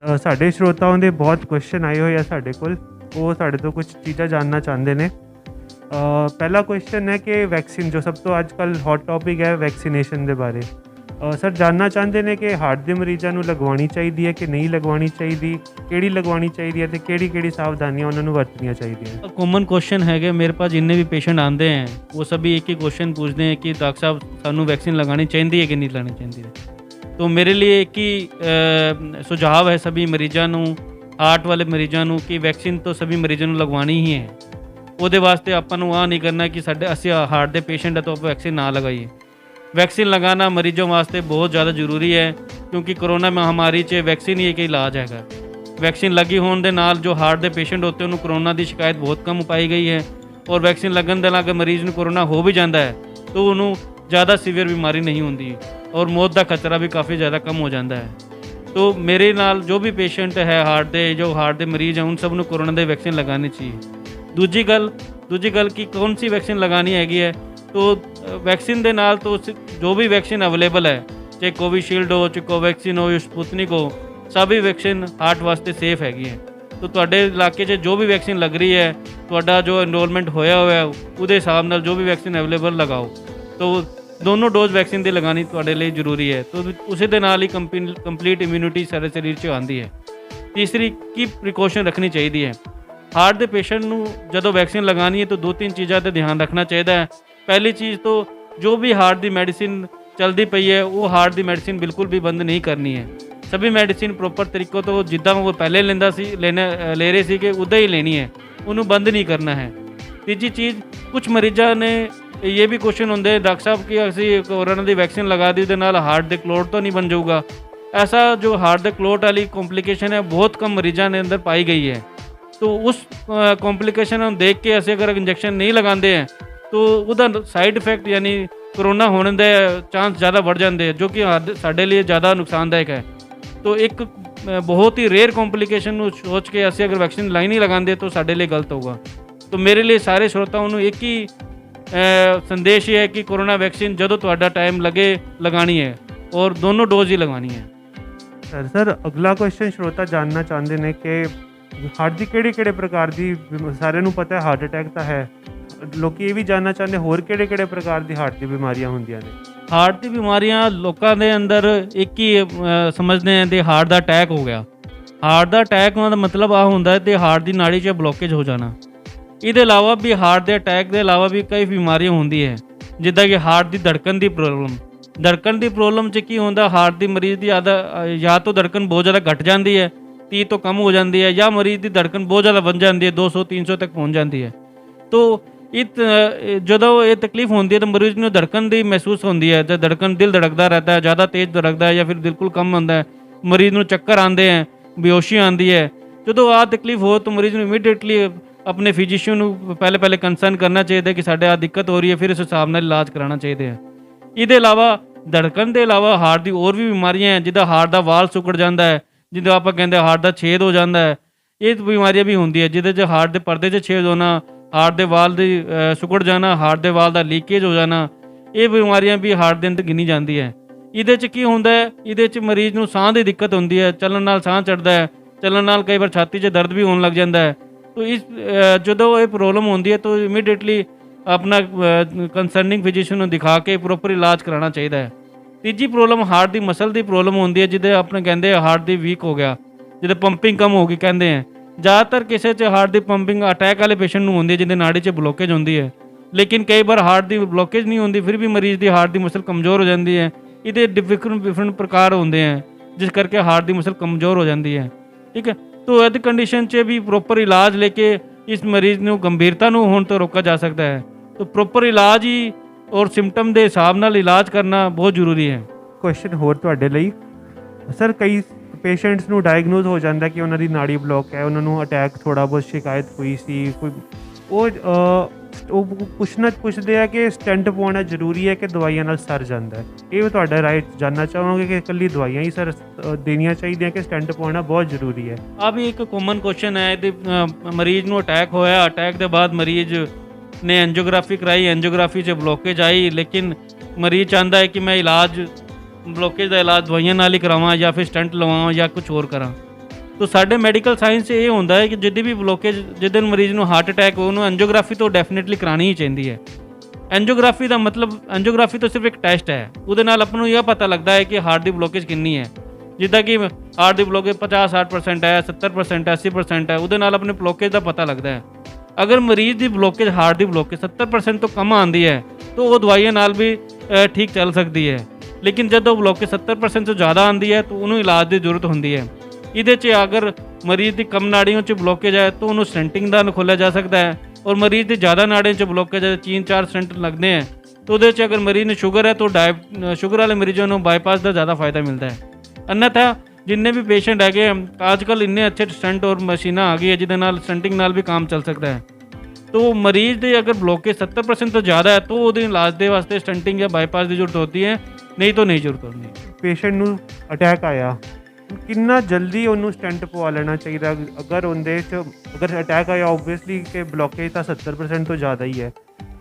ਸਾਡੇ ਸਰੋਤਾਵਾਂ ਦੇ ਬਹੁਤ ਕੁਐਸਚਨ ਆਏ ਹੋਏ ਆ ਸਾਡੇ ਕੋਲ। ਉਹ ਸਾਡੇ ਤੋਂ ਕੁਝ ਚੀਜ਼ਾਂ ਜਾਣਨਾ ਚਾਹੁੰਦੇ ਨੇ। ਪਹਿਲਾ ਕੁਐਸਚਨ ਹੈ ਕਿ ਵੈਕਸੀਨ ਜੋ ਸਭ ਤੋਂ ਅੱਜ ਕੱਲ੍ਹ ਹੌਟ ਟੌਪਿਕ ਹੈ ਵੈਕਸੀਨੇਸ਼ਨ ਦੇ ਬਾਰੇ। ਸਰ ਜਾਣਨਾ ਚਾਹੁੰਦੇ ਨੇ ਕਿ ਹਾਰਟ ਦੇ ਮਰੀਜ਼ਾਂ ਨੂੰ ਲਗਵਾਉਣੀ ਚਾਹੀਦੀ ਹੈ ਕਿ ਨਹੀਂ ਲਗਵਾਉਣੀ ਚਾਹੀਦੀ, ਕਿਹੜੀ ਲਗਵਾਉਣੀ ਚਾਹੀਦੀ ਹੈ ਅਤੇ ਕਿਹੜੀ ਸਾਵਧਾਨੀਆਂ ਉਹਨਾਂ ਨੂੰ ਵਰਤਣੀਆਂ ਚਾਹੀਦੀਆਂ। कॉमन क्वेश्चन है मेरे पास जितने भी पेशेंट आते हैं वो सभी एक ही क्वेश्चन पूछते हैं कि डॉक्टर साहब सानू वैक्सीन लगानी चाहिए कि नहीं लगानी चाहिए। तो मेरे लिए एक ही सुझाव है सभी मरीजों ਨੂੰ, ਹਾਰਟ ਵਾਲੇ ਮਰੀਜ਼ਾਂ ਨੂੰ ਕਿ ਵੈਕਸੀਨ ਤਾਂ ਸਭੀ ਮਰੀਜ਼ਾਂ ਨੂੰ ਲਗਵਾਉਣੀ ਹੀ ਹੈ। ਉਹਦੇ ਵਾਸਤੇ ਆਪਾਂ ਨੂੰ ਆ ਨਹੀਂ ਕਰਨਾ ਕਿ ਅਸੀਂ ਹਾਰਟ ਦੇ ਪੇਸ਼ੈਂਟ ਹੈ ਤਾਂ ਆਪਾਂ ਵੈਕਸੀਨ ਨਾ ਲਗਾਈਏ। वैक्सीन लगाना मरीजों वास्ते बहुत ज़्यादा ਜ਼ਰੂਰੀ है क्योंकि कोरोना महामारी 'ਚ वैक्सीन ही एक इलाज हैगा। वैक्सीन लगी होने ਦੇ ਨਾਲ जो हार्ट ਦੇ ਪੇਸ਼ੈਂਟ होते ਉਹਨੂੰ कोरोना ਦੀ ਸ਼ਿਕਾਇਤ ਬਹੁਤ ਕਮ ਪਾਈ ਗਈ ਹੈ। और वैक्सीन लगन ਦੇ ਨਾਲ ਮਰੀਜ਼ ਨੂੰ कोरोना हो भी ਜਾਂਦਾ ਹੈ तो ਉਹਨੂੰ ज़्यादा सीवियर बीमारी नहीं ਹੁੰਦੀ और मौत ਦਾ ਖਤਰਾ भी काफ़ी ज़्यादा कम हो ਜਾਂਦਾ है। तो मेरे नाल जो भी पेशेंट है हार्ट ਦੇ जो हार्ट ਦੇ ਮਰੀਜ਼ ਹੈ उन सब ਨੂੰ कोरोना ਦੀ वैक्सीन लगानी चाहिए। दूजी गल कि कौन सी वैक्सीन लगानी हैगी है तो वैक्सीन ਦੇ ਨਾਲ तो जो भी वैक्सीन अवेलेबल है चाहे कोविशील्ड हो चाहे कोवैक्सीन हो या स्पुतनिक हो सभी वैक्सीन हार्ट वास्ते सेफ हैगी है। तो ਤੁਹਾਡੇ ਇਲਾਕੇ 'ਚ जो भी वैक्सीन लग रही है ਤੁਹਾਡਾ जो एनरोलमेंट ਹੋਇਆ ਹੋਇਆ ਉਹਦੇ ਹਿਸਾਬ ਨਾਲ जो भी वैक्सीन अवेलेबल लगाओ। तो दोनों डोज वैक्सीन ਦੀ ਲਗਾਉਣੀ ਤੁਹਾਡੇ ਲਈ ਜ਼ਰੂਰੀ ਹੈ। तो ਉਸੇ ਦੇ ਨਾਲ ਹੀ ਕੰਪਲੀਟ ਇਮਿਊਨਿਟੀ ਸਾਡੇ ਸਰੀਰ 'ਚ ਆਉਂਦੀ ਹੈ। ਤੀਸਰੀ ਕੀ ਪ੍ਰੀਕਾਸ਼ਨ ਰੱਖਣੀ ਚਾਹੀਦੀ ਹੈ ਹਾਰਟ ਦੇ ਪੇਸ਼ੈਂਟ ਨੂੰ ਜਦੋਂ ਵੈਕਸੀਨ ਲਗਾਉਣੀ ਹੈ तो 2-3 ਚੀਜ਼ਾਂ 'ਤੇ ਧਿਆਨ ਰੱਖਣਾ ਚਾਹੀਦਾ ਹੈ। पहली चीज़ तो जो भी हार्ट की मेडिसिन चलती पई है वो हार्ट की मेडिसिन बिल्कुल भी बंद नहीं करनी है। सभी मेडिसिन प्रॉपर तरीक़ों तो जिदा वो पहले ले रहे थे कि उदा ही लेनी है, उन्होंने बंद नहीं करना है। तीजी चीज़ कुछ मरीजों ने ये भी क्वेश्चन होंगे डॉक्टर साहब कि असी कोरोना की वैक्सीन लगा दी तो हार्ट के क्लोट तो नहीं बन जाऊगा। ऐसा जो हार्ट के क्लोट वाली कॉम्प्लीकेशन है बहुत कम मरीजों ने अंदर पाई गई है। तो उस कॉम्प्लीकेशन देख के असी अगर इंजैक्शन नहीं लगाते हैं तो ਉਹਦਾ ਸਾਈਡ ਇਫੈਕਟ ਯਾਨੀ ਕਰੋਨਾ ਹੋਣ ਦੇ ਚਾਂਸ ज़्यादा बढ़ जाते हैं जो कि ਸਾਡੇ लिए ज़्यादा नुकसानदायक है। तो एक बहुत ही रेयर कॉम्प्लीकेशन ਨੂੰ सोच के ਅਸੀਂ अगर वैक्सीन लाइन ही लगाते तो ਸਾਡੇ लिए गलत होगा। तो मेरे लिए सारे श्रोताओं ਨੂੰ एक ही संदेश ये है कि कोरोना वैक्सीन ਜਦੋਂ ਤੁਹਾਡਾ टाइम लगे लगानी है और दोनों डोज ही लगवानी है। सर अगला क्वेश्चन श्रोता जानना चाहते हैं कि हार्ट की ਕਿਹੜੇ प्रकार की, सारे ਨੂੰ पता है हार्ट अटैक ਤਾਂ है, ਲੋਕੀ ਇਹ ਵੀ ਜਾਣਨਾ ਚਾਹੁੰਦੇ ਹੋਰ ਕਿਹੜੇ ਪ੍ਰਕਾਰ ਦੀ ਹਾਰਟ ਦੀ ਬਿਮਾਰੀਆਂ ਹੁੰਦੀਆਂ ਨੇ। ਹਾਰਟ ਦੀ ਬਿਮਾਰੀਆਂ ਲੋਕਾਂ ਦੇ ਅੰਦਰ ਇੱਕ ਹੀ ਸਮਝਦੇ ਆ ਤੇ ਹਾਰਟ ਦਾ ਅਟੈਕ ਹੋ ਗਿਆ। ਹਾਰਟ ਦਾ ਅਟੈਕ ਹੋਣ ਦਾ ਮਤਲਬ ਆ ਹੁੰਦਾ ਹੈ ਤੇ ਹਾਰਟ ਦੀ ਨਾੜੀ 'ਚ ਬਲੋਕੇਜ ਹੋ ਜਾਣਾ। ਇਹਦੇ ਇਲਾਵਾ ਵੀ ਹਾਰਟ ਦੇ ਅਟੈਕ ਦੇ ਇਲਾਵਾ ਵੀ ਕਈ ਬਿਮਾਰੀਆਂ ਹੁੰਦੀਆਂ ਜਿੱਦਾਂ ਕਿ ਹਾਰਟ ਦੀ ਧੜਕਣ ਦੀ ਪ੍ਰੋਬਲਮ 'ਚ ਕੀ ਹੁੰਦਾ ਹਾਰਟ ਦੀ ਮਰੀਜ਼ ਦੀ ਜਾਂ ਤਾਂ ਧੜਕਣ ਬਹੁਤ ਜ਼ਿਆਦਾ ਘਟ ਜਾਂਦੀ ਹੈ 30 ਤੋਂ ਕਮ ਹੋ ਜਾਂਦੀ ਹੈ ਜਾਂ ਮਰੀਜ਼ ਦੀ ਧੜਕਣ ਬਹੁਤ ਜ਼ਿਆਦਾ ਵੱਧ ਜਾਂਦੀ ਹੈ 200-300 ਤੱਕ ਪਹੁੰਚ ਜਾਂਦੀ ਹੈ। तो ਜਦੋਂ ਇਹ ਤਕਲੀਫ ਹੁੰਦੀ ਹੈ ਤਾਂ ਮਰੀਜ਼ ਨੂੰ ਧੜਕਣ ਦੀ ਮਹਿਸੂਸ ਹੁੰਦੀ ਹੈ ਤੇ ਧੜਕਣ ਦਿਲ ਧੜਕਦਾ रहता है, ज़्यादा तेज़ ਧੜਕਦਾ ਹੈ ਜਾਂ ਫਿਰ ਬਿਲਕੁਲ ਕਮ ਹੁੰਦਾ ਹੈ। ਮਰੀਜ਼ ਨੂੰ ਚੱਕਰ ਆਉਂਦੇ ਹੈ, ਬੇਹੋਸ਼ੀ ਆਉਂਦੀ ਹੈ। ਜਦੋਂ ਆਹ ਤਕਲੀਫ ਹੋ ਤਾਂ ਮਰੀਜ਼ ਨੂੰ ਇਮੀਡੀਏਟਲੀ ਆਪਣੇ ਫਿਜ਼ੀਸ਼ੀਅਨ ਨੂੰ ਪਹਿਲੇ ਕੰਸਰਨ ਕਰਨਾ ਚਾਹੀਦਾ ਕਿ ਸਾਡੇ ਆਹ ਦਿੱਕਤ ਹੋ ਰਹੀ ਹੈ, ਫਿਰ ਇਸ ਹਿਸਾਬ ਨਾਲ ਇਲਾਜ ਕਰਾਉਣਾ ਚਾਹੀਦਾ ਹੈ। ਇਹਦੇ ਇਲਾਵਾ ਧੜਕਣ ਦੇ ਇਲਾਵਾ ਹਾਰਟ ਦੀ ਹੋਰ ਵੀ ਬਿਮਾਰੀਆਂ ਹੈ ਜਿੱਦਾਂ ਹਾਰਟ ਦਾ ਵਾਲ ਸੁੱਕੜ ਜਾਂਦਾ ਹੈ, ਜਿੱਦਾਂ ਆਪਾਂ ਕਹਿੰਦੇ ਹਾਰਟ ਦਾ ਛੇਦ ਹੋ ਜਾਂਦਾ ਹੈ। ਇਹ ਬਿਮਾਰੀਆਂ ਵੀ ਹੁੰਦੀ ਹੈ ਜਿਹਦੇ 'ਚ ਹਾਰਟ ਦੇ ਪਰਦੇ 'ਚ ਛੇਦ ਹੋਣਾ, ਹਾਰਟ ਦੇ ਵਾਲ ਦੀ ਸੁੱਕੜ ਜਾਣਾ, ਹਾਰਟ ਦੇ ਵਾਲ ਦਾ ਲੀਕੇਜ ਹੋ ਜਾਣਾ, ਇਹ ਬਿਮਾਰੀਆਂ ਵੀ ਹਾਰਟ ਦੇ ਅੰਦਰ ਗਿਣੀ ਜਾਂਦੀ ਹੈ। ਇਹਦੇ 'ਚ ਕੀ ਹੁੰਦਾ ਹੈ ਇਹਦੇ 'ਚ ਮਰੀਜ਼ ਨੂੰ ਸਾਹ ਦੀ ਦਿੱਕਤ ਹੁੰਦੀ ਹੈ, ਚੱਲਣ ਨਾਲ ਸਾਹ ਚੜ੍ਹਦਾ ਹੈ, ਚੱਲਣ ਨਾਲ ਕਈ ਵਾਰ ਛਾਤੀ 'ਚ ਦਰਦ ਵੀ ਹੋਣ ਲੱਗ ਜਾਂਦਾ ਹੈ। तो ਜਦੋਂ ਇਹ ਪ੍ਰੋਬਲਮ ਹੁੰਦੀ ਹੈ ਤਾਂ ਇਮੀਡੀਏਟਲੀ ਆਪਣਾ ਕੰਸਰਨਿੰਗ ਫਿਜ਼ੀਸ਼ੀਅਨ ਨੂੰ ਦਿਖਾ ਕੇ ਪ੍ਰੋਪਰ ਇਲਾਜ ਕਰਾਉਣਾ ਚਾਹੀਦਾ ਹੈ। ਤੀਜੀ ਪ੍ਰੋਬਲਮ ਹਾਰਟ ਦੀ ਮਸਲ ਦੀ ਪ੍ਰੋਬਲਮ ਹੁੰਦੀ ਹੈ ਜਿਹਦੇ ਆਪਣੇ ਕਹਿੰਦੇ ਹਾਰਟ ਦੀ ਵੀਕ ਹੋ ਗਿਆ, ਜਿਹਦੇ ਪੰਪਿੰਗ ਕਮ ਹੋ ਗਈ ਕਹਿੰਦੇ ਹੈ। ज़्यादातर ਕਿਸੇ 'ਚ ਹਾਰਟ ਦੀ ਪੰਪਿੰਗ ਅਟੈਕ ਵਾਲੇ ਪੇਸ਼ੈਂਟ ਨੂੰ ਹੁੰਦੀ ਹੈ ਜਿਹਦੇ ਨਾੜੀ 'ਚ ਬਲੋਕੇਜ ਹੁੰਦੀ ਹੈ। ਲੇਕਿਨ ਕਈ ਵਾਰ ਹਾਰਟ ਦੀ ਬਲੋਕੇਜ ਨਹੀਂ ਹੁੰਦੀ ਫਿਰ ਵੀ ਮਰੀਜ਼ ਦੀ ਹਾਰਟ ਦੀ ਮਸਲ ਕਮਜ਼ੋਰ ਹੋ ਜਾਂਦੀ ਹੈ। ਇਹਦੇ ਡਿਫਰੈਂਟ ਪ੍ਰਕਾਰ ਹੁੰਦੇ ਹੈ ਜਿਸ ਕਰਕੇ ਹਾਰਟ ਦੀ ਮਸਲ ਕਮਜ਼ੋਰ ਹੋ ਜਾਂਦੀ ਹੈ। ਠੀਕ ਹੈ, तो ऐसी कंडीशन 'ਚ भी प्रॉपर इलाज लेके इस मरीज़ ਨੂੰ ਗੰਭੀਰਤਾ ਨੂੰ ਹੋਣ ਤੋਂ ਰੋਕਾ ਜਾ ਸਕਦਾ ਹੈ। तो प्रॉपर इलाज ही और सिम्टम ਦੇ ਹਿਸਾਬ ਨਾਲ ਇਲਾਜ ਕਰਨਾ ਬਹੁਤ ਜ਼ਰੂਰੀ ਹੈ। ਕੁਐਸਚਨ ਹੋਰ ਤੁਹਾਡੇ ਲਈ ਸਰ, ਕਈ ਪੇਸ਼ੈਂਟਸ ਨੂੰ ਡਾਇਗਨੋਜ਼ ਹੋ ਜਾਂਦਾ ਕਿ ਉਹਨਾਂ ਦੀ ਨਾੜੀ ਬਲੌਕ ਹੈ, ਉਹਨਾਂ ਨੂੰ ਅਟੈਕ ਥੋੜ੍ਹਾ ਬਹੁਤ ਸ਼ਿਕਾਇਤ ਹੋਈ ਸੀ ਕੋਈ, ਉਹ ਪੁੱਛਦੇ ਆ ਕਿ ਸਟੈਂਟ ਪਵਾਉਣਾ ਜ਼ਰੂਰੀ ਹੈ ਕਿ ਦਵਾਈਆਂ ਨਾਲ ਸਰ ਜਾਂਦਾ ਹੈ। ਇਹ ਤੁਹਾਡਾ ਰਾਏ ਜਾਨਣਾ ਚਾਹਾਂਗੇ ਕਿ ਇਕੱਲੀ ਦਵਾਈਆਂ ਹੀ ਸਰ ਦੇਣੀਆਂ ਚਾਹੀਦੀਆਂ ਕਿ ਸਟੈਂਟ ਪਵਾਉਣਾ ਬਹੁਤ ਜ਼ਰੂਰੀ ਹੈ। ਆ ਵੀ ਇੱਕ ਕਾਮਨ ਕੁਐਸਚਨ ਹੈ। ਇਹਦੇ ਮਰੀਜ਼ ਨੂੰ ਅਟੈਕ ਹੋਇਆ, ਅਟੈਕ ਦੇ ਬਾਅਦ ਮਰੀਜ਼ ਨੇ ਐਂਜੀਓਗ੍ਰਾਫੀ ਕਰਾਈ, ਐਂਜੀਓਗ੍ਰਾਫੀ 'ਚ ਬਲੋਕੇਜ ਆਈ, ਲੇਕਿਨ ਮਰੀਜ਼ ਚਾਹੁੰਦਾ ਹੈ ਕਿ ਮੈਂ ਇਲਾਜ ਬਲੋਕੇਜ ਦਾ ਇਲਾਜ ਦਵਾਈਆਂ ਨਾਲ ਹੀ ਕਰਾਵਾਂ ਜਾਂ ਫਿਰ ਸਟੈਂਟ ਲਵਾਵਾਂ ਜਾਂ ਕੁਝ ਹੋਰ ਕਰਾਂ। ਤੋ ਸਾਡੇ ਮੈਡੀਕਲ ਸਾਇੰਸ 'ਚ ਇਹ ਹੁੰਦਾ ਹੈ ਕਿ ਜਿੱਦੀ ਵੀ ਬਲੋਕੇਜ ਜਿੱਦਨ ਮਰੀਜ਼ ਨੂੰ ਹਾਰਟ ਅਟੈਕ ਹੋ ਉਹਨੂੰ ਐਂਜੀਓਗ੍ਰਾਫੀ ਤੋਂ ਡੈਫੀਨੇਟਲੀ ਕਰਾਣੀ ਹੀ ਚਾਹੀਦੀ ਹੈ। ਐਂਜੀਓਗ੍ਰਾਫੀ ਦਾ ਮਤਲਬ ਐਂਜੀਓਗ੍ਰਾਫੀ ਤਾਂ ਸਿਰਫ ਇੱਕ ਟੈਸਟ ਹੈ, ਉਹਦੇ ਨਾਲ ਆਪਾਂ ਨੂੰ ਇਹ ਪਤਾ ਲੱਗਦਾ ਹੈ ਕਿ ਹਾਰਟ ਦੀ ਬਲੋਕੇਜ ਕਿੰਨੀ ਹੈ। ਜਿੱਦਾਂ ਕਿ ਹਾਰਟ ਦੀ ਬਲੋਕੇਜ 50-60% ਹੈ, 70% ਹੈ, 80% ਹੈ, ਉਹਦੇ ਨਾਲ ਆਪਣੇ ਬਲੋਕੇਜ ਦਾ ਪਤਾ ਲੱਗਦਾ ਹੈ। ਅਗਰ ਮਰੀਜ਼ ਦੀ ਬਲੋਕੇਜ ਹਾਰਟ ਦੀ ਬਲੋਕੇਜ 70% ਤੋਂ ਕਮ ਆਉਂਦੀ ਹੈ ਤਾਂ ਉਹ ਦਵਾਈਆਂ ਨਾਲ ਵੀ ਠੀਕ ਚੱਲ ਸਕਦੀ ਹੈ। ਲੇਕਿਨ ਜਦੋਂ ਬਲੋਕੇਜ 70% ਤੋਂ ਜ਼ਿਆਦਾ ਆਉਂਦੀ ਹੈ ਤਾਂ ਉਹਨੂੰ ਇਲਾਜ ਦੀ ਜ਼ਰੂਰਤ ਹੁੰਦੀ ਹੈ। ਇਹਦੇ 'ਚ ਅਗਰ ਮਰੀਜ਼ ਦੀ ਕਮ ਨਾੜੀਆਂ 'ਚ ਬਲੋਕੇਜ ਹੈ ਤਾਂ ਉਹਨੂੰ ਸਟੈਂਟਿੰਗ ਦਾ ਖੋਲ੍ਹਿਆ ਜਾ ਸਕਦਾ ਹੈ, ਔਰ ਮਰੀਜ਼ ਦੀ ਜ਼ਿਆਦਾ ਨਾੜੀਆਂ 'ਚ ਬਲੋਕੇਜ ਹੈ 3-4 ਸਟੈਂਟ ਲੱਗਦੇ ਹੈ ਤਾਂ ਉਹਦੇ 'ਚ ਅਗਰ ਮਰੀਜ਼ ਨੂੰ ਸ਼ੂਗਰ ਹੈ ਤਾਂ ਸ਼ੂਗਰ ਵਾਲੇ ਮਰੀਜ਼ਾਂ ਨੂੰ ਬਾਈਪਾਸ ਦਾ ਜ਼ਿਆਦਾ ਫਾਇਦਾ ਮਿਲਦਾ ਹੈ। अन्यथा जिन्ने भी पेशेंट है आजकल इन्ने अच्छे स्टंट और मशीना आ गई है जिहदे नाल स्टंटिंग नाल भी काम चल सकता है। तो मरीज़ दे अगर ब्लॉकेज 70% तो ज़्यादा है तो ਉਹਦੇ ਇਲਾਜ ਦੇ ਵਾਸਤੇ ਸਟੰਟਿੰਗ ਜਾਂ ਬਾਈਪਾਸ ਦੀ ਜ਼ਰੂਰਤ ਹੁੰਦੀ ਹੈ, ਨਹੀਂ ਤਾਂ ਨਹੀਂ ਜ਼ਰੂਰਤ ਹੁੰਦੀ। ਪੇਸ਼ੈਂਟ ਨੂੰ ਅਟੈਕ ਆਇਆ, ਕਿੰਨਾ ਜਲਦੀ ਉਹਨੂੰ ਸਟੈਂਟ ਪਵਾ ਲੈਣਾ ਚਾਹੀਦਾ? ਅਗਰ ਉਹਦੇ 'ਚ ਅਗਰ ਅਟੈਕ ਆਇਆ ਓਬਵੀਅਸਲੀ ਕਿ ਬਲੋਕੇਜ ਤਾਂ 70% ਤੋਂ ਜ਼ਿਆਦਾ ਹੀ ਹੈ।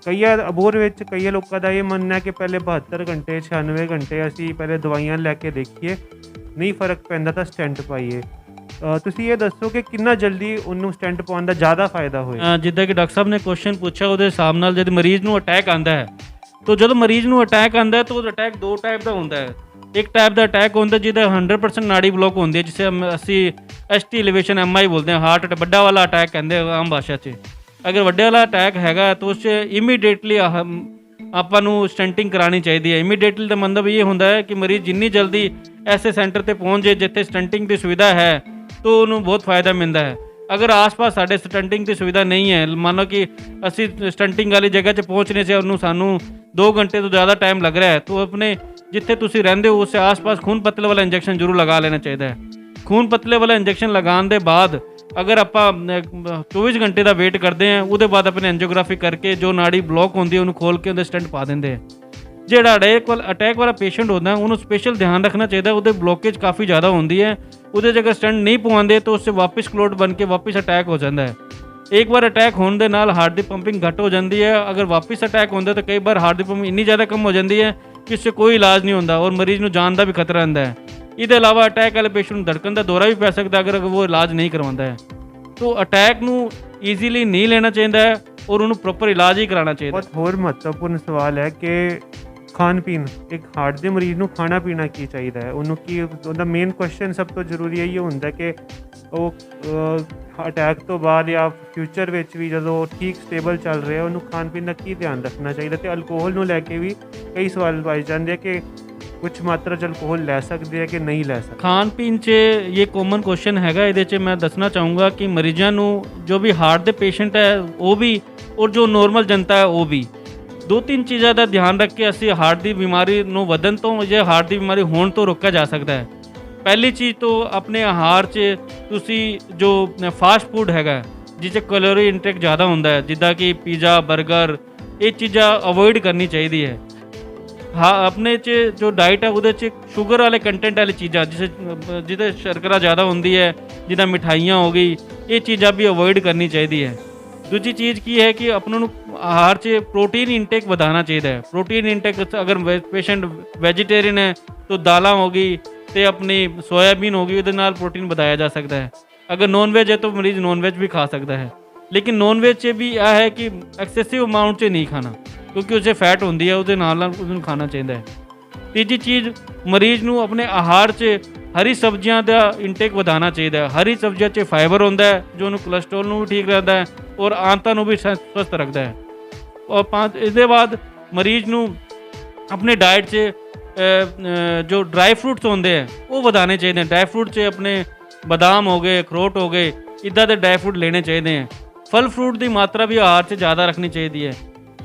ਕਈਆਂ ਅਬੋਹਰ ਵਿੱਚ ਕਈ ਲੋਕਾਂ ਦਾ ਇਹ ਮੰਨਣਾ ਹੈ ਕਿ ਪਹਿਲੇ 72 ਘੰਟੇ 96 ਘੰਟੇ ਅਸੀਂ ਪਹਿਲੇ ਦਵਾਈਆਂ ਲੈ ਕੇ ਦੇਖੀਏ, ਨਹੀਂ ਫਰਕ ਪੈਂਦਾ ਤਾਂ ਸਟੈਂਟ ਪਾਈਏ। ਤੁਸੀਂ ਇਹ ਦੱਸੋ ਕਿ ਕਿੰਨਾ ਜਲਦੀ ਉਹਨੂੰ ਸਟੈਂਟ ਪਾਉਣ ਦਾ ਜ਼ਿਆਦਾ ਫਾਇਦਾ ਹੋਏ? ਜਿੱਦਾਂ ਕਿ ਡਾਕਟਰ ਸਾਹਿਬ ਨੇ ਕੁਐਸਚਨ ਪੁੱਛਿਆ ਉਹਦੇ ਹਿਸਾਬ ਨਾਲ ਜਦ ਮਰੀਜ਼ ਨੂੰ ਅਟੈਕ ਆਉਂਦਾ ਹੈ ਤਾਂ ਜਦੋਂ ਮਰੀਜ਼ ਨੂੰ ਅਟੈਕ ਆਉਂਦਾ ਹੈ ਤਾਂ ਉਹ ਅਟੈਕ ਦੋ ਟਾਈਪ ਦਾ ਹੁੰਦਾ ਹੈ। ਇੱਕ ਟਾਈਪ ਦਾ ਅਟੈਕ ਹੁੰਦਾ ਜਿਹਦਾ 100% ਨਾੜੀ ਬਲੋਕ ਹੁੰਦੀ ਹੈ, ਜਿਸੇ ਅਸੀਂ ST ਐਲੀਵੇਸ਼ਨ MI ਬੋਲਦੇ ਹਾਂ, ਹਾਰਟ ਵੱਡਾ ਵਾਲਾ ਅਟੈਕ ਕਹਿੰਦੇ ਆਮ ਭਾਸ਼ਾ 'ਚ। ਅਗਰ ਵੱਡੇ ਵਾਲਾ ਅਟੈਕ ਹੈਗਾ ਤਾਂ ਉਸ 'ਚ ਇਮੀਡੀਏਟਲੀ ਆਪਾਂ ਨੂੰ ਸਟੈਂਟਿੰਗ ਕਰਾਉਣੀ ਚਾਹੀਦੀ ਹੈ। ਇਮੀਡੀਏਟਲੀ ਦਾ ਮਤਲਬ ਇਹ ਹੁੰਦਾ ਹੈ ਕਿ ਮਰੀਜ਼ ਜਿੰਨੀ ਜਲਦੀ ਐਸੇ ਸੈਂਟਰ ਤੇ ਪਹੁੰਚ ਜੇ ਜਿੱਥੇ ਸਟੰਟਿੰਗ ਦੀ ਸੁਵਿਧਾ ਹੈ ਤਾਂ ਉਹਨੂੰ ਬਹੁਤ ਫਾਇਦਾ ਮਿਲਦਾ ਹੈ। ਅਗਰ ਆਸ-ਪਾਸ ਸਾਡੇ ਸਟੰਟਿੰਗ ਦੀ ਸੁਵਿਧਾ ਨਹੀਂ ਹੈ, ਮੰਨ ਲਓ ਕਿ ਅਸੀਂ ਸਟੰਟਿੰਗ ਵਾਲੀ ਜਗ੍ਹਾ 'ਚ ਪਹੁੰਚਣੇ ਸੇ ਉਹਨੂੰ ਸਾਨੂੰ 2 ਘੰਟੇ ਤੋਂ ਜ਼ਿਆਦਾ ਟਾਈਮ ਲੱਗ ਰਿਹਾ ਹੈ ਤਾਂ ਆਪਣੇ ਜਿੱਥੇ ਤੁਸੀਂ ਰਹਿੰਦੇ ਹੋ ਉਸ ਆਸ-ਪਾਸ ਖੂਨ ਪਤਲੇ ਵਾਲਾ ਇੰਜੈਕਸ਼ਨ ਜ਼ਰੂਰ ਲਗਾ ਲੈਣਾ ਚਾਹੀਦਾ ਹੈ। ਖੂਨ ਪਤਲੇ ਵਾਲਾ ਇੰਜੈਕਸ਼ਨ ਲਗਾਉਣ ਦੇ ਬਾਅਦ ਅਗਰ ਆਪਾਂ 24 ਘੰਟੇ ਦਾ ਵੇਟ ਕਰਦੇ ਹਾਂ, ਉਹਦੇ ਬਾਅਦ ਆਪਣੇ ਐਂਜੀਓਗ੍ਰਾਫੀ ਕਰਕੇ ਜੋ ਨਾੜੀ ਬਲੋਕ ਹੁੰਦੀ ਹੈ ਉਹਨੂੰ ਖੋਲ ਕੇ ਉਹਦੇ ਸਟੰਟ ਪਾ ਦਿੰਦੇ ਹੈ। ਜਿਹੜਾ ਅਟੈਕ ਵਾਲਾ ਪੇਸ਼ੈਂਟ ਹੁੰਦਾ ਉਹਨੂੰ ਸਪੈਸ਼ਲ ਧਿਆਨ ਰੱਖਣਾ ਚਾਹੀਦਾ, ਉਹਦੇ ਬਲੋਕੇਜ ਕਾफ़ी ज़्यादा ਹੁੰਦੀ ਹੈ। ਉਹਦੇ 'ਚ ਅਗਰ ਸਟੰਟ ਨਹੀਂ ਪਵਾਉਂਦੇ ਤਾਂ ਉਸसे ਵਾਪਸ ਕਲੋਟ ਬਣ ਕੇ ਵਾਪਸ ਅਟੈਕ ਹੋ ਜਾਂਦਾ ਹੈ। ਇੱਕ ਵਾਰ ਅਟੈਕ ਹੋਣ ਦੇ ਨਾਲ ਹਾਰਟ ਦੀ ਪੰਪਿੰਗ ਘੱਟ ਹੋ ਜਾਂਦੀ ਹੈ। ਅਗਰ ਵਾਪਸ ਅਟੈਕ ਹੁੰਦਾ ਤਾਂ ਕਈ ਵਾਰ ਹਾਰਟ ਦੀ ਪੰਪਿੰਗ ਇੰਨੀ ਜ਼ਿਆਦਾ ਕਮ ਹੋ ਜਾਂਦੀ ਹੈ ਕਿ ਉਸसे ਕੋਈ ਇਲਾਜ ਨਹੀਂ ਹੁੰਦਾ ਔਰ ਮਰੀਜ਼ ਨੂੰ ਜਾਨ ਦਾ ਵੀ ਖਤਰਾ ਰਹਿੰਦਾ ਹੈ। ਇਹਦੇ ਇਲਾਵਾ ਅਟੈਕ ਵਾਲੇ ਪੇਸ਼ੈਂਟ ਨੂੰ ਧੜਕਣ ਦਾ ਦੌਰਾ ਵੀ ਪੈ ਸਕਦਾ ਅਗਰ ਉਹ ਇਲਾਜ ਨਹੀਂ ਕਰਵਾਉਂਦਾ ਹੈ। तो अटैक ਨੂੰ ਈਜ਼ੀਲੀ ਨਹੀਂ ਲੈਣਾ ਚਾਹੀਦਾ ਹੈ ਔਰ ਉਹਨੂੰ ਪ੍ਰੋਪਰ ਇਲਾਜ ਹੀ ਕਰਾਉਣਾ ਚਾਹੀਦਾ। ਬਹੁਤ ਹੋਰ ਮਹੱਤਵਪੂਰਨ ਸਵਾਲ ਹੈ ਕਿ ਖਾਣ ਪੀਣ, ਇੱਕ ਹਾਰਟ ਦੇ ਮਰੀਜ਼ ਨੂੰ ਖਾਣਾ ਪੀਣਾ ਕੀ ਚਾਹੀਦਾ ਹੈ? ਉਹਨੂੰ ਕੀ ਉਹਦਾ ਮੇਨ ਕੁਐਸਚਨ ਸਭ ਤੋਂ ਜ਼ਰੂਰੀ ਇਹ ਹੁੰਦਾ ਕਿ ਉਹ ਅਟੈਕ ਤੋਂ ਬਾਅਦ ਜਾਂ ਫਿਊਚਰ ਵਿੱਚ ਵੀ ਜਦੋਂ ਠੀਕ ਸਟੇਬਲ ਚੱਲ ਰਿਹਾ ਉਹਨੂੰ ਖਾਣ ਪੀਣ ਦਾ ਕੀ ਧਿਆਨ ਰੱਖਣਾ ਚਾਹੀਦਾ? ਤੇ ਅਲਕੋਹਲ ਨੂੰ ਲੈ ਕੇ ਵੀ ਕਈ ਸਵਾਲ ਪਾਏ ਜਾਂਦੇ ਆ ਕਿ ਕੁਛ ਮਾਤਰਾ 'ਚ ਅਲਕੋਹਲ ਲੈ ਸਕਦੇ ਆ ਕਿ ਨਹੀਂ ਲੈ ਸਕਦੇ। ਖਾਣ ਪੀਣ 'ਚ ਇਹ ਕਾਮਨ ਕੁਐਸਚਨ ਹੈਗਾ। ਇਹਦੇ 'ਚ ਮੈਂ ਦੱਸਣਾ ਚਾਹੂੰਗਾ ਕਿ ਮਰੀਜ਼ਾਂ ਨੂੰ ਜੋ ਵੀ ਹਾਰਟ ਦੇ ਪੇਸ਼ੈਂਟ ਹੈ ਉਹ ਵੀ ਔਰ ਜੋ ਨੋਰਮਲ ਜਨਤਾ ਹੈ ਉਹ ਵੀ 2-3 ਚੀਜ਼ਾਂ ਦਾ ਧਿਆਨ ਰੱਖ ਕੇ ਅਸੀਂ ਹਾਰਟ ਦੀ ਬਿਮਾਰੀ ਨੂੰ ਵਧਣ ਤੋਂ ਜਾਂ ਹਾਰਟ ਦੀ ਬਿਮਾਰੀ ਹੋਣ ਤੋਂ ਰੋਕਿਆ ਜਾ ਸਕਦਾ ਹੈ। ਪਹਿਲੀ ਚੀਜ਼ ਤੋਂ ਆਪਣੇ ਆਹਾਰ 'ਚ ਤੁਸੀਂ ਜੋ ਫਾਸਟ ਫੂਡ ਹੈਗਾ ਜਿਸ 'ਚ ਕੈਲੋਰੀ ਇਨਟੇਕ ਜ਼ਿਆਦਾ ਹੁੰਦਾ ਹੈ, ਜਿੱਦਾਂ ਕਿ ਪੀਜ਼ਾ, ਬਰਗਰ, ਇਹ ਚੀਜ਼ਾਂ ਅਵੋਇਡ ਕਰਨੀ ਚਾਹੀਦੀ ਹੈ। ਹਾਂ, ਆਪਣੇ 'ਚ ਜੋ ਡਾਈਟ ਹੈ ਉਹਦੇ 'ਚ ਸ਼ੂਗਰ ਵਾਲੇ ਕੰਟੈਂਟ ਵਾਲੀ ਚੀਜ਼ਾਂ ਜਿਹਦੇ ਸ਼ਰਕਰਾ ਜ਼ਿਆਦਾ ਹੁੰਦੀ ਹੈ, ਜਿੱਦਾਂ ਮਿਠਾਈਆਂ ਹੋ ਗਈ, ਇਹ ਚੀਜ਼ਾਂ ਵੀ ਅਵੋਇਡ ਕਰਨੀ ਚਾਹੀਦੀ ਹੈ। ਦੂਜੀ ਚੀਜ਼ ਕੀ ਹੈ ਕਿ ਆਪਾਂ ਨੂੰ ਆਹਾਰ 'ਚ ਪ੍ਰੋਟੀਨ ਇਨਟੇਕ ਵਧਾਉਣਾ ਚਾਹੀਦਾ ਹੈ। ਪ੍ਰੋਟੀਨ ਇਨਟੇਕ ਅਗਰ ਪੇਸ਼ੈਂਟ ਵੈਜੀਟੇਰੀਅਨ ਹੈ ਤਾਂ ਦਾਲਾਂ ਹੋ ਗਈ ਅਤੇ ਆਪਣੀ ਸੋਇਆਬੀਨ ਹੋ ਗਈ, ਉਹਦੇ ਨਾਲ ਪ੍ਰੋਟੀਨ ਵਧਾਇਆ ਜਾ ਸਕਦਾ ਹੈ। ਅਗਰ ਨੋਨ ਵੈਜ ਹੈ ਤਾਂ ਮਰੀਜ਼ ਨੋਨ ਵੈਜ ਵੀ ਖਾ ਸਕਦਾ ਹੈ। ਲੇਕਿਨ ਨੋਨ ਵੈਜ 'ਚ ਵੀ ਇਹ ਹੈ ਕਿ ਐਕਸੈਸਿਵ ਅਮਾਊਂਟ 'ਚ ਨਹੀਂ ਖਾਣਾ ਕਿਉਂਕਿ ਉਸੇ ਫੈਟ ਹੁੰਦੀ ਹੈ, ਉਹਦੇ ਨਾਲ ਉਸਨੂੰ ਖਾਣਾ ਚਾਹੀਦਾ ਹੈ। ਤੀਜੀ ਚੀਜ਼, ਮਰੀਜ਼ ਨੂੰ ਆਪਣੇ ਆਹਾਰ 'ਚ ਹਰੀ ਸਬਜ਼ੀਆਂ ਦਾ ਇਨਟੇਕ ਵਧਾਉਣਾ ਚਾਹੀਦਾ ਹੈ। ਹਰੀ ਸਬਜ਼ੀਆਂ 'ਚ ਫਾਈਬਰ ਹੁੰਦਾ ਹੈ ਜੋ ਉਹਨੂੰ ਕੋਲੈਸਟਰੋਲ ਨੂੰ ਵੀ ਠੀਕ ਰੱਖਦਾ ਹੈ ਔਰ ਆਂਤਾਂ ਨੂੰ ਵੀ ਸਵਸਥ ਰੱਖਦਾ ਹੈ। ਔਰ ਇਹਦੇ ਬਾਅਦ ਮਰੀਜ਼ ਨੂੰ ਆਪਣੇ ਡਾਈਟ 'ਚ ਜੋ ਡਰਾਈ ਫਰੂਟਸ ਹੁੰਦੇ ਹੈ ਉਹ ਵਧਾਉਣੇ ਚਾਹੀਦੇ ਹਨ। ਡਰਾਈ ਫਰੂਟ 'ਚ ਆਪਣੇ ਬਾਦਾਮ ਹੋ ਗਏ, ਅਖਰੋਟ ਹੋ ਗਏ, ਇੱਦਾਂ ਦੇ ਡਰਾਈ ਫਰੂਟ ਲੈਣੇ ਚਾਹੀਦੇ ਹੈ। ਫਲ ਫਰੂਟ ਦੀ ਮਾਤਰਾ ਵੀ ਆਹਾਰ 'ਚ ਜ਼ਿਆਦਾ ਰੱਖਣੀ ਚਾਹੀਦੀ ਹੈ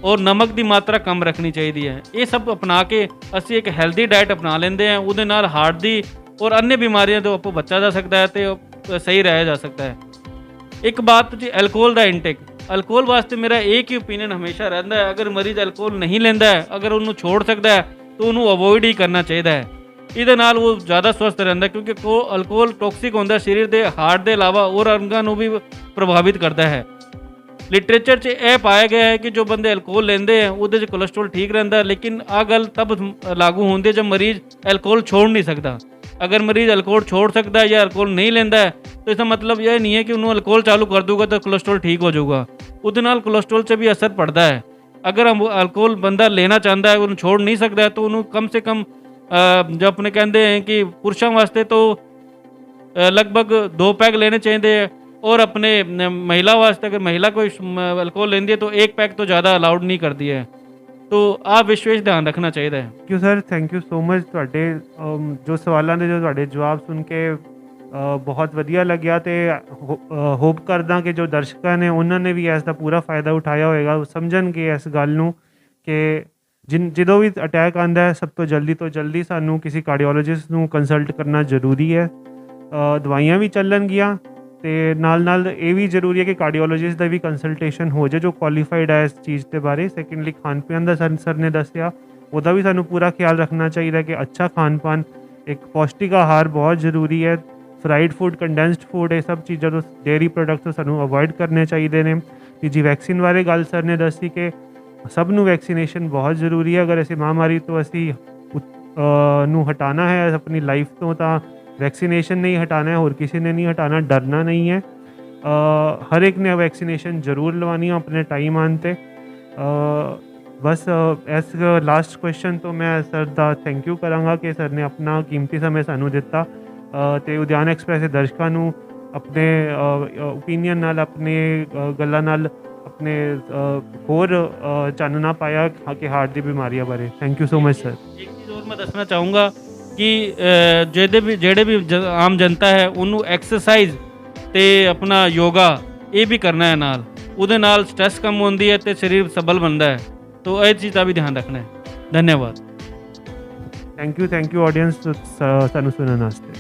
ਔਰ ਨਮਕ ਦੀ ਮਾਤਰਾ ਕਮ ਰੱਖਣੀ ਚਾਹੀਦੀ ਹੈ। ਇਹ ਸਭ ਅਪਣਾ ਕੇ ਅਸੀਂ ਇੱਕ ਹੈਲਦੀ ਡਾਈਟ ਅਪਣਾ ਲੈਂਦੇ ਹਾਂ, ਉਹਦੇ ਨਾਲ ਹਾਰਟ ਦੀ ਔਰ अन्य ਬਿਮਾਰੀਆਂ ਤੋਂ ਆਪਾਂ ਬਚਾ ਜਾ ਸਕਦਾ ਹੈ ਅਤੇ ਸਹੀ ਰਹਿ ਜਾ ਸਕਦਾ ਹੈ। ਇੱਕ ਬਾਤ ਜੀ, ਅਲਕੋਹਲ ਦਾ ਇਨਟੇਕ। ਅਲਕੋਹਲ ਵਾਸਤੇ ਮੇਰਾ ਇੱਕ ਹੀ ਓਪੀਨੀਅਨ ਹਮੇਸ਼ਾ ਰਹਿੰਦਾ ਹੈ, ਅਗਰ ਮਰੀਜ਼ ਅਲਕੋਹਲ ਨਹੀਂ ਲੈਂਦਾ ਹੈ, ਅਗਰ ਉਹਨੂੰ ਛੋੜ ਸਕਦਾ ਹੈ ਤਾਂ ਉਹਨੂੰ ਅਵੋਇਡ ਹੀ ਕਰਨਾ ਚਾਹੀਦਾ ਹੈ। ਇਹਦੇ ਨਾਲ ਉਹ ਜ਼ਿਆਦਾ ਸਵਸਥ ਰਹਿੰਦਾ ਕਿਉਂਕਿ ਅਲਕੋਹਲ ਟੌਕਸਿਕ ਹੁੰਦਾ, ਸਰੀਰ ਦੇ ਹਾਰਟ ਦੇ ਇਲਾਵਾ ਹੋਰ ਅੰਗਾਂ ਨੂੰ ਵੀ ਪ੍ਰਭਾਵਿਤ ਕਰਦਾ ਹੈ। ਲਿਟਰੇਚਰ 'ਚ ਇਹ ਪਾਇਆ ਗਿਆ ਹੈ ਕਿ ਜੋ ਬੰਦੇ ਅਲਕੋਹਲ ਲੈਂਦੇ ਹੈ ਉਹਦੇ 'ਚ ਕੋਲੈਸਟਰੋਲ ਠੀਕ ਰਹਿੰਦਾ, ਲੇਕਿਨ ਆਹ ਗੱਲ ਤਬ ਲਾਗੂ ਹੁੰਦੀ ਹੈ ਜਦ ਮਰੀਜ਼ ਅਲਕੋਹਲ ਛੋੜ ਨਹੀਂ ਸਕਦਾ। ਅਗਰ ਮਰੀਜ਼ ਅਲਕੋਹਲ ਛੋੜ ਸਕਦਾ ਹੈ ਜਾਂ ਅਲਕੋਹਲ ਨਹੀਂ ਲੈਂਦਾ ਹੈ ਤਾਂ ਇਸਦਾ ਮਤਲਬ ਇਹ ਨਹੀਂ ਹੈ ਕਿ ਉਹਨੂੰ ਅਲਕੋਹਲ ਚਾਲੂ ਕਰ ਦੂਗਾ ਤਾਂ ਕੋਲੇਸਟ੍ਰੋਲ ਠੀਕ ਹੋ ਜਾਊਗਾ, ਉਹਦੇ ਨਾਲ ਕੋਲੇਸਟ੍ਰੋਲ 'ਚ ਵੀ ਅਸਰ ਪੜਦਾ ਹੈ। ਅਗਰ ਅਲਕੋਹਲ ਬੰਦਾ ਲੈਣਾ ਚਾਹੁੰਦਾ ਹੈ, ਉਹਨੂੰ ਛੋੜ ਨਹੀਂ ਸਕਦਾ, ਤਾਂ ਉਹਨੂੰ ਕਮ ਸੇ ਕਮ ਜੋ ਆਪਣੇ ਕਹਿੰਦੇ ਹੈ ਕਿ ਪੁਰਸ਼ਾਂ ਵਾਸਤੇ ਤਾਂ ਲਗਭਗ 2 ਪੈਗ ਲੈਣੇ ਚਾਹੀਦੇ ਹੈ, और अपने महिला वास्ते अगर महिला कोई अल्कोहल लेती है तो 1 पैक तो ज़्यादा अलाउड नहीं करती है। तो आप विशेष ध्यान रखना चाहिए। Thank you sir, thank you so much. ਤੁਹਾਡੇ ਜੋ ਸਵਾਲਾਂ ਦੇ ਜੋ ਤੁਹਾਡੇ ਜਵਾਬ ਸੁਣ ਕੇ ਬਹੁਤ ਵਧੀਆ ਲੱਗਿਆ ਤੇ ਹੋਪ ਕਰਦਾ ਕਿ ਜੋ ਦਰਸ਼ਕਾਂ ਨੇ ਉਹਨਾਂ ਨੇ ਵੀ ਇਸ ਦਾ ਪੂਰਾ ਫਾਇਦਾ ਉਠਾਇਆ ਹੋਏਗਾ, ਸਮਝਣਗੇ ਇਸ ਗੱਲ ਨੂੰ ਕਿ ਜਦੋਂ ਵੀ ਅਟੈਕ ਆਉਂਦਾ ਹੈ ਸਭ ਤੋਂ ਜਲਦੀ ਸਾਨੂੰ ਕਿਸੇ ਕਾਰਡੀਓਲੋਜਿਸਟ ਨੂੰ ਕੰਸਲਟ ਕਰਨਾ ਜ਼ਰੂਰੀ ਹੈ। ਦਵਾਈਆਂ ਵੀ ਚੱਲਣਗੀਆਂ ਤੇ ਨਾਲ ਇਹ ਵੀ ਜ਼ਰੂਰੀ ਹੈ ਕਿ ਕਾਰਡੀਓਲੋਜਿਸਟ ਦਾ ਵੀ ਕੰਸਲਟੇਸ਼ਨ ਹੋ ਜਾਏ ਜੋ ਕੁਆਲੀਫਾਈਡ ਹੈ ਇਸ ਚੀਜ਼ ਦੇ ਬਾਰੇ। ਸੈਕੰਡਲੀ ਖਾਣ ਪੀਣ ਦਾ ਸਰ ਨੇ ਦੱਸਿਆ, ਉਹਦਾ ਵੀ ਸਾਨੂੰ ਪੂਰਾ ਖਿਆਲ ਰੱਖਣਾ ਚਾਹੀਦਾ ਕਿ ਅੱਛਾ ਖਾਣ ਪਾਨ, ਇੱਕ ਪੌਸ਼ਟਿਕ ਆਹਾਰ ਬਹੁਤ ਜ਼ਰੂਰੀ ਹੈ। ਫਰਾਈਡ ਫੂਡ, ਕੰਡੈਂਸਡ ਫੂਡ, ਇਹ ਸਭ ਚੀਜ਼ਾਂ ਤੋਂ, ਡੇਅਰੀ ਪ੍ਰੋਡਕਟ ਤੋਂ ਸਾਨੂੰ ਅਵੋਇਡ ਕਰਨੇ ਚਾਹੀਦੇ ਨੇ। ਤੀਜੀ ਵੈਕਸੀਨ ਬਾਰੇ ਗੱਲ ਸਰ ਨੇ ਦੱਸੀ ਕਿ ਸਭ ਨੂੰ ਵੈਕਸੀਨੇਸ਼ਨ ਬਹੁਤ ਜ਼ਰੂਰੀ ਹੈ। ਅਗਰ ਅਸੀਂ ਮਹਾਂਮਾਰੀ ਤੋਂ ਅਸੀਂ ਨੂੰ ਹਟਾਉਣਾ ਹੈ ਆਪਣੀ ਲਾਈਫ ਤੋਂ ਤਾਂ वैक्सीनेशन नहीं हटाना है, और किसी ने नहीं हटाना, डरना नहीं है। हर एक ने वैक्सीनेशन ज़रूर लवानी है अपने टाइम आने। बस एस लास्ट क्वेश्चन तो मैं सर का थैंक यू करांगा कि सर ने अपना कीमती समय सानू दिता ते उद्यान एक्सप्रैस के दर्शकों नू अपने ओपीनियन नाल, अपने गल्लां नाल, अपने होर चानना पाया कि हार्ट की बीमारियां बारे। Thank you so much sir. एक चीज़ और मैं दसना चाहूँगा कि ਜਿਹੜੇ ਵੀ ਆਮ ਜਨਤਾ ਹੈ ਉਹਨੂੰ ਐਕਸਰਸਾਈਜ਼ ਤੇ ਆਪਣਾ ਯੋਗਾ ਇਹ ਵੀ ਕਰਨਾ ਹੈ ਨਾਲ, ਉਹਦੇ ਨਾਲ ਸਟ੍ਰੈਸ ਕਮ ਹੁੰਦੀ ਹੈ ਤੇ ਸਰੀਰ ਸਬਲ ਬਣਦਾ ਹੈ। तो ਇਹ ਚੀਜ਼ ਦਾ ਵੀ ਧਿਆਨ ਰੱਖਣਾ ਹੈ। ਧੰਨਵਾਦ। थैंक यू ऑडियंस ਸਾਨੂੰ ਸੁਣਨ ਵਾਸਤੇ।